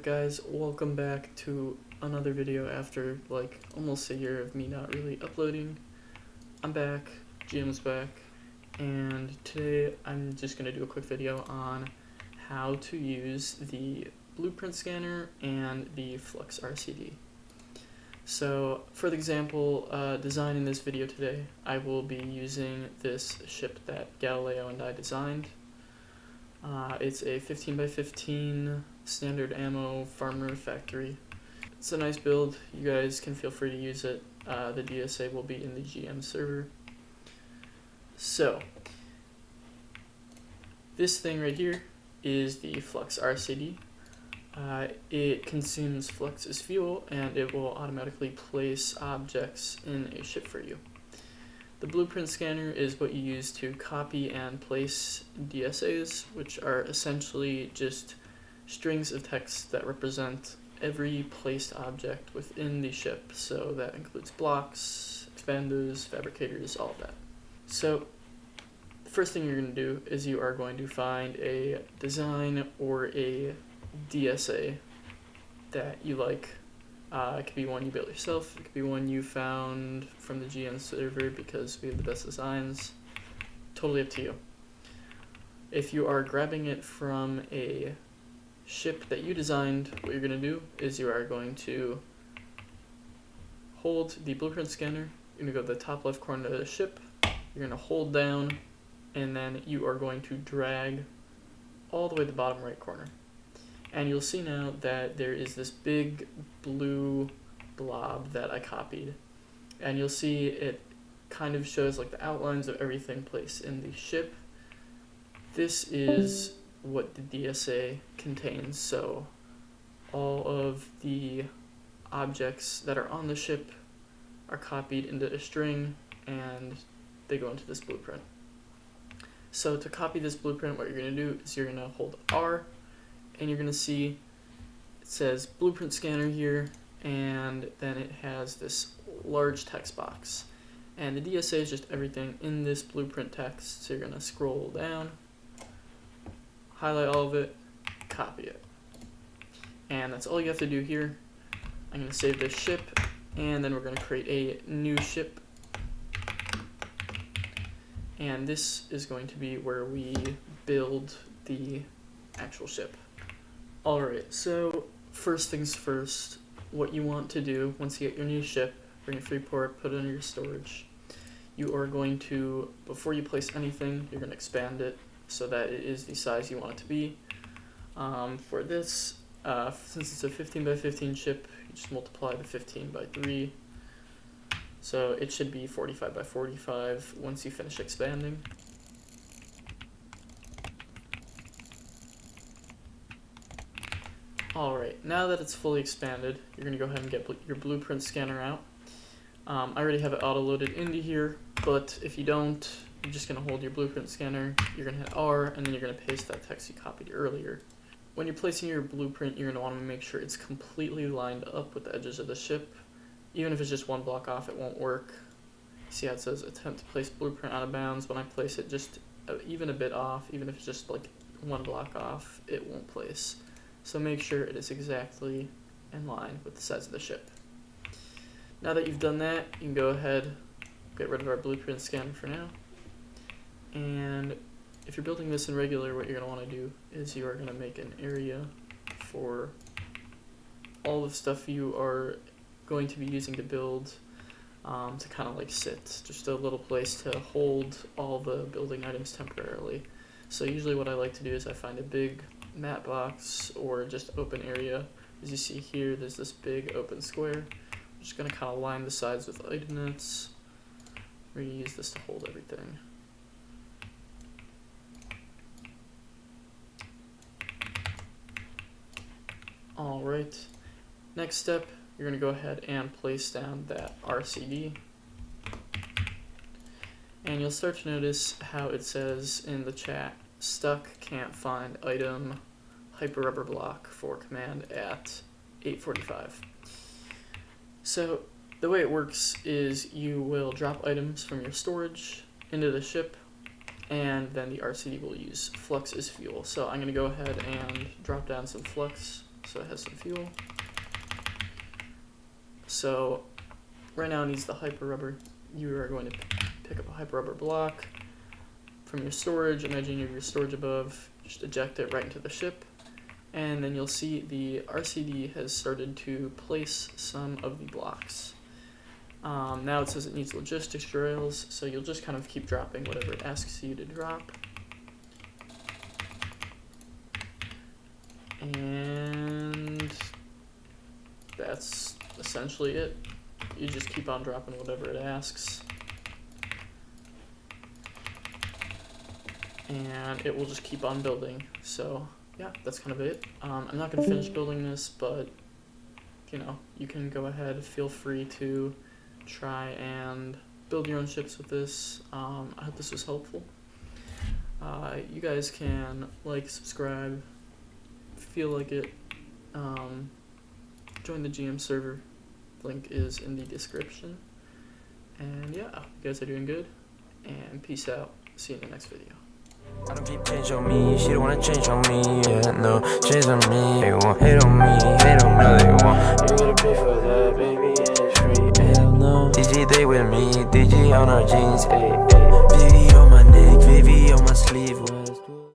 Alright guys, welcome back to another video after like almost a year of me not really uploading. I'm back, Jim's back, and today I'm just going to do a quick video on how to use the blueprint scanner and the Flux RCD. So for the example design in this video today, I will be using this ship that Galileo and I designed. It's a 15 by 15 standard ammo farmer factory. It's a nice build. You guys can feel free to use it. The DSA will be in the GM server. So this thing right here is the Flux RCD. It consumes flux as fuel, and it will automatically place objects in a ship for you. The blueprint scanner is what you use to copy and place DSAs, which are essentially just strings of text that represent every placed object within the ship. So that includes blocks, expanders, fabricators, all of that. So the first thing you're going to do is you are going to find a design or a DSA that you like. It could be one you built yourself, it could be one you found from the GN server because we have the best designs. Totally up to you. If you are grabbing it from a ship that you designed, what you're going to do is you are going to hold the blueprint scanner, you're going to go to the top left corner of the ship, you're going to hold down, and then you are going to drag all the way to the bottom right corner. And you'll see now that there is this big blue blob that I copied. And you'll see it kind of shows like the outlines of everything placed in the ship. This is what the DSA contains. So all of the objects that are on the ship are copied into a string and they go into this blueprint. So to copy this blueprint, what you're going to do is you're going to hold R, and you're going to see it says blueprint scanner here, and then it has this large text box. And the DSA is just everything in this blueprint text. So you're going to scroll down, highlight all of it, copy it. And that's all you have to do here. I'm going to save this ship, and then we're going to create a new ship. And this is going to be where we build the actual ship. Alright, so first things first, what you want to do once you get your new ship, bring it Freeport, put it under your storage. You are going to, before you place anything, you're going to expand it so that it is the size you want it to be. For this, since it's a 15 by 15 ship, you just multiply the 15 by 3. So it should be 45 by 45 once you finish expanding. Alright, now that it's fully expanded, you're going to go ahead and get your blueprint scanner out. I already have it auto-loaded into here, but if you don't, you're just going to hold your blueprint scanner, you're going to hit R, and then you're going to paste that text you copied earlier. When you're placing your blueprint, you're going to want to make sure it's completely lined up with the edges of the ship. Even if it's just one block off, it won't work. See how it says attempt to place blueprint out of bounds. When I place it just even a bit off, even if it's just like one block off, it won't place. So make sure it is exactly in line with the size of the ship. Now that you've done that, you can go ahead, get rid of our blueprint scanner for now. And if you're building this in regular, what you're going to want to do is you are going to make an area for all the stuff you are going to be using to build, to kind of like sit, just a little place to hold all the building items temporarily. So usually what I like to do is I find a big mat box or just open area. As you see here, there's this big open square. I'm just going to kind of line the sides with item nets. We're going to use this to hold everything. Alright, next step, you're going to go ahead and place down that RCD. And you'll start to notice how it says in the chat, stuck, can't find item, hyper rubber block for command at 8:45. So the way it works is you will drop items from your storage into the ship, and then the RCD will use flux as fuel. So I'm going to go ahead and drop down some flux. so it has some fuel. So right now it needs the hyper rubber. You are going to pick up a hyper rubber block from your storage. Imagine you have your storage above, just eject it right into the ship, and then you'll see the RCD has started to place some of the blocks. Now it says it needs logistics rails, so you'll just kind of keep dropping whatever it asks you to drop. And that's essentially it. You just keep on dropping whatever it asks. And it will just keep on building. So yeah, that's kind of it. I'm not going to finish building this, but you know, you can go ahead, feel free to try and build your own ships with this. I hope this was helpful. You guys can like, subscribe, feel like it, join the GM server, link is in the description. And yeah, you guys are doing good, and peace out. See you in the next video. I don't keep change on me, she don't wanna change on me, yeah, no, change on me, they won't hate on me, hate on me, no, they won't, you gotta pay for that, baby, yeah, it's free, hell no, DG they with me, DG on our jeans, ayy, ayy, VV on my neck, VV on my sleeve,